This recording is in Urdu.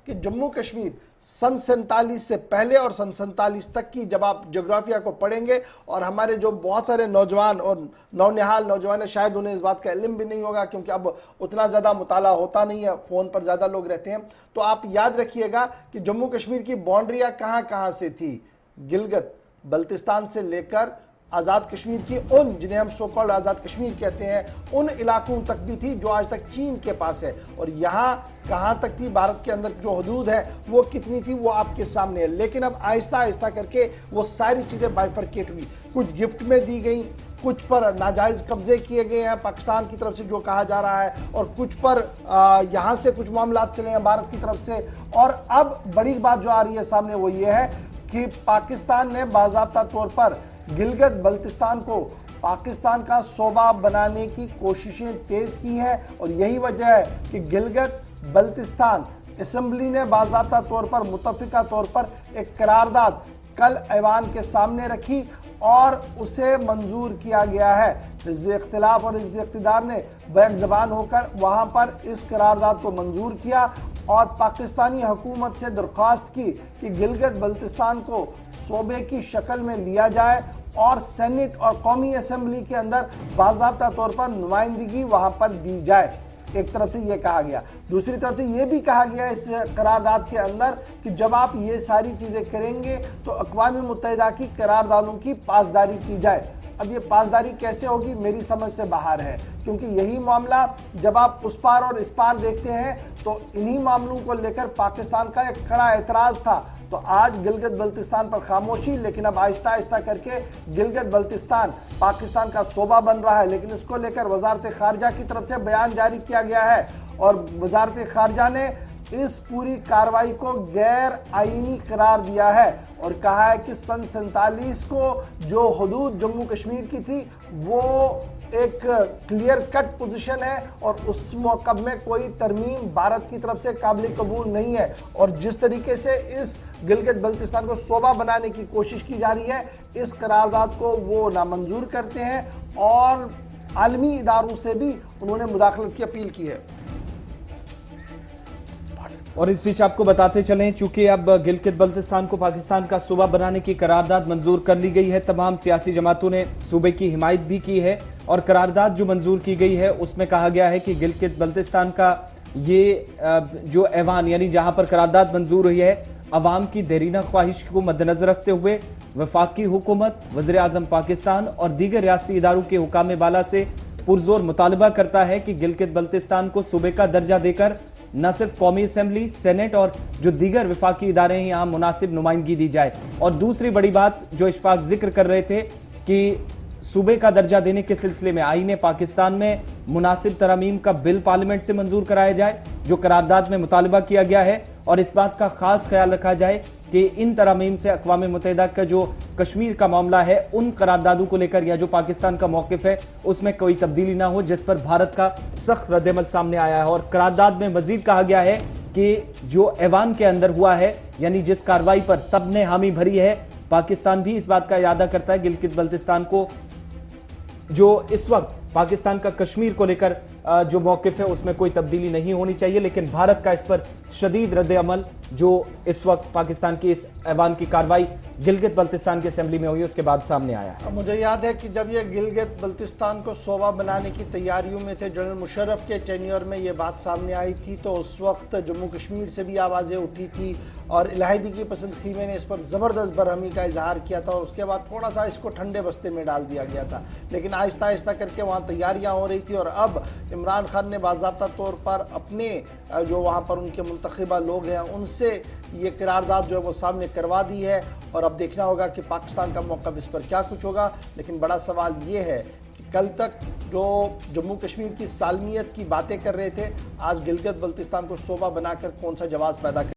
کہ جموں کشمیر سن 47 سے پہلے اور سن 47 تک کی جب آپ جغرافیہ کو پڑھیں گے، اور ہمارے جو بہت سارے نوجوان اور نونہال نوجوان شاید انہیں اس بات کا علم بھی نہیں ہوگا کیونکہ اب اتنا زیادہ مطالعہ ہوتا نہیں ہے، فون پر زیادہ لوگ رہتے ہیں، تو آپ یاد رکھیے گا کہ جموں کشمیر کی باؤنڈریاں کہاں کہاں سے تھی۔ گلگت بلتستان سے لے کر آزاد کشمیر کی ان جنہیں ہم سو کالڈ آزاد کشمیر کہتے ہیں ان علاقوں تک بھی تھی جو آج تک چین کے پاس ہے، اور یہاں کہاں تک تھی بھارت کے اندر جو حدود ہے وہ کتنی تھی وہ آپ کے سامنے ہے۔ لیکن اب آہستہ آہستہ کر کے وہ ساری چیزیں بائیفرکیٹ ہوئی، کچھ گفٹ میں دی گئیں، کچھ پر ناجائز قبضے کیے گئے ہیں پاکستان کی طرف سے جو کہا جا رہا ہے، اور کچھ پر یہاں سے کچھ معاملات چلے ہیں بھارت کی طرف سے۔ اور اب بڑی بات جو آ رہی ہے سامنے وہ یہ ہے کہ پاکستان نے باضابطہ طور پر گلگت بلتستان کو پاکستان کا صوبہ بنانے کی کوششیں تیز کی ہیں، اور یہی وجہ ہے کہ گلگت بلتستان اسمبلی نے باضابطہ طور پر متفقہ طور پر ایک قرارداد کل ایوان کے سامنے رکھی اور اسے منظور کیا گیا ہے۔ حزب اختلاف اور حزب اقتدار نے بیک زبان ہو کر وہاں پر اس قرارداد کو منظور کیا اور پاکستانی حکومت سے درخواست کی کہ گلگت بلتستان کو صوبے کی شکل میں لیا جائے اور سینٹ اور قومی اسمبلی کے اندر باضابطہ طور پر نمائندگی وہاں پر دی جائے۔ ایک طرف سے یہ کہا گیا، دوسری طرف سے یہ بھی کہا گیا اس قرارداد کے اندر کہ جب آپ یہ ساری چیزیں کریں گے تو اقوام متحدہ کی قراردادوں کی پاسداری کی جائے۔ اب یہ پاسداری کیسے ہوگی میری سمجھ سے باہر ہے، کیونکہ یہی معاملہ جب آپ اس پار اور اس پار دیکھتے ہیں تو انہی معاملوں کو لے کر پاکستان کا ایک کڑا اعتراض تھا۔ تو آج گلگت بلتستان پر خاموشی، لیکن اب آہستہ آہستہ کر کے گلگت بلتستان پاکستان کا صوبہ بن رہا ہے، لیکن اس کو لے کر وزارت خارجہ کی طرف سے بیان جاری کیا گیا ہے، اور وزارت خارجہ نے اس پوری کارروائی کو غیر آئینی قرار دیا ہے اور کہا ہے کہ سن 47 کو جو حدود جموں کشمیر کی تھی وہ ایک کلیئر کٹ پوزیشن ہے اور اس موقع میں کوئی ترمیم بھارت کی طرف سے قابل قبول نہیں ہے، اور جس طریقے سے اس گلگت بلتستان کو صوبہ بنانے کی کوشش کی جا رہی ہے اس قرارداد کو وہ نامنظور کرتے ہیں اور عالمی اداروں سے بھی انہوں نے مداخلت کی اپیل کی ہے۔ اور اس بیچ آپ کو بتاتے چلیں چونکہ اب گلگت بلتستان کو پاکستان کا صوبہ بنانے کی قرارداد منظور کر لی گئی ہے، تمام سیاسی جماعتوں نے صوبے کی حمایت بھی کی ہے، اور قرارداد جو منظور کی گئی ہے اس میں کہا گیا ہے کہ گلگت بلتستان کا یہ جو ایوان یعنی جہاں پر قرارداد منظور ہوئی ہے عوام کی دیرینہ خواہش کو مد نظر رکھتے ہوئے وفاقی حکومت، وزیر اعظم پاکستان اور دیگر ریاستی اداروں کے حکام بالا سے پرزور مطالبہ کرتا ہے کہ گلگت بلتستان کو صوبے کا درجہ دے کر نہ صرف قومی اسمبلی، سینٹ اور جو دیگر وفاقی ادارے ہیں یہاں مناسب نمائندگی دی جائے۔ اور دوسری بڑی بات جو اشفاق ذکر کر رہے تھے کہ صوبے کا درجہ دینے کے سلسلے میں آئین پاکستان میں مناسب ترامیم کا بل پارلیمنٹ سے منظور کرایا جائے جو قرارداد میں مطالبہ کیا گیا ہے، اور اس بات کا خاص خیال رکھا جائے کہ ان ترامیم سے اقوام متحدہ کا جو کشمیر کا معاملہ ہے ان قراردادوں کو لے کر یا جو پاکستان کا موقف ہے اس میں کوئی تبدیلی نہ ہو، جس پر بھارت کا سخت رد عمل سامنے آیا ہے۔ اور قرارداد میں مزید کہا گیا ہے کہ جو ایوان کے اندر ہوا ہے یعنی جس کارروائی پر سب نے حامی بھری ہے، پاکستان بھی اس بات کا اعادہ کرتا ہے گلگت بلتستان کو جو اس وقت پاکستان کا کشمیر کو لے کر جو موقف ہے اس میں کوئی تبدیلی نہیں ہونی چاہیے، لیکن بھارت کا اس پر شدید رد عمل جو اس وقت پاکستان کی اس ایوان کی کارروائی گلگت بلتستان کی اسمبلی میں ہوئی اس کے بعد سامنے آیا ہے۔ مجھے یاد ہے کہ جب یہ گلگت بلتستان کو صوبہ بنانے کی تیاریوں میں تھے، جنرل مشرف کے ٹینیور میں یہ بات سامنے آئی تھی تو اس وقت جموں کشمیر سے بھی آوازیں اٹھی تھی اور علیحدگی کی پسند خیمے نے اس پر زبردست برہمی کا اظہار کیا تھا، اور اس کے بعد تھوڑا سا اس کو ٹھنڈے بستے میں ڈال دیا گیا تھا، لیکن آہستہ آہستہ کر کے وہاں تیاریاں ہو رہی تھی، اور اب عمران خان نے باضابطہ طور پر اپنے جو وہاں پر ان کے منتخبہ لوگ ہیں ان سے یہ قرارداد جو ہے وہ سامنے کروا دی ہے، اور اب دیکھنا ہوگا کہ پاکستان کا موقف اس پر کیا کچھ ہوگا۔ لیکن بڑا سوال یہ ہے کہ کل تک جو جموں کشمیر کی سالمیت کی باتیں کر رہے تھے، آج گلگت بلتستان کو صوبہ بنا کر کون سا جواز پیدا کر